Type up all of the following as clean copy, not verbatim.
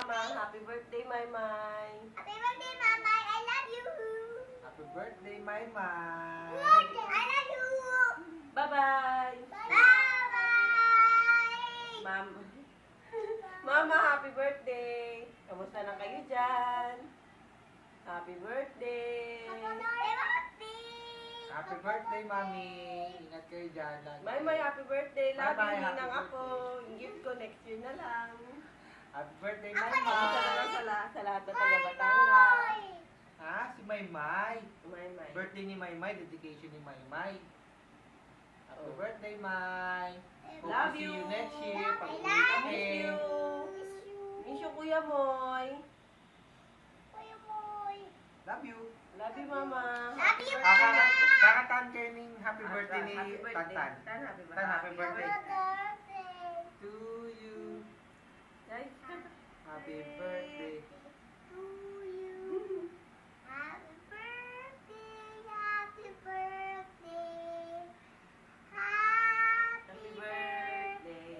Mama. Happy birthday, Maymay. Happy birthday, Mama. I love you. Happy birthday, Maymay. I love you. Bye-bye. Bye-bye. Mama. Mama, happy birthday. Kamusta na kayo dyan? Happy birthday. Happy birthday, Mami. Ingat kayo dyan. Maymay, happy birthday. Love Bye-bye, you, happy ninang birthday. ako. Yung gift ko next year na lang. Happy birthday, Kamusta na Maymay. lang sa lahat na taga Batangas. Ha? Si Maymay. Maymay. Birthday ni Maymay. Dedication ni Maymay. Happy Oh. birthday, May. Hope Love to see you. you next year. I Pag-uwi love kami. Miss you. Miss you, Kuya Moy. Love you. Love you, Mama. Love you, Happy Mama. birthday. Kakatan kayo ng happy birthday ni Happy birthday. Tantan. Tan, happy birthday. Tan, happy birthday. birthday. To you. Guys, Happy birthday. To you. Happy birthday. Happy birthday. happy birthday,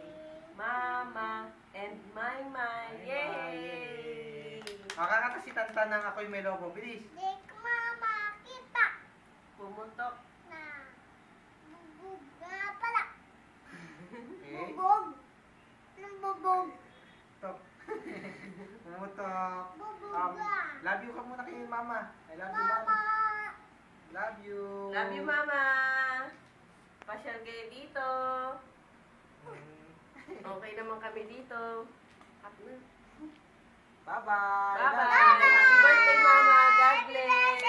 Mama and Maymay. Yay! Makakanta si Tantan ng Ako'y May Lobo. Bilis. Di ko makita Pumutok. na bubog nga pala. Okay. Bubog. Anong bubog? Stop. Pumutok. Bubog nga. Love you ka muna kay Mama. I love you, Mama. Mama. Love you. Love you, Mama. Pasyal kayo dito. Okay naman kami dito. Bye-bye. Bye-bye. Happy birthday, Mama. God bless.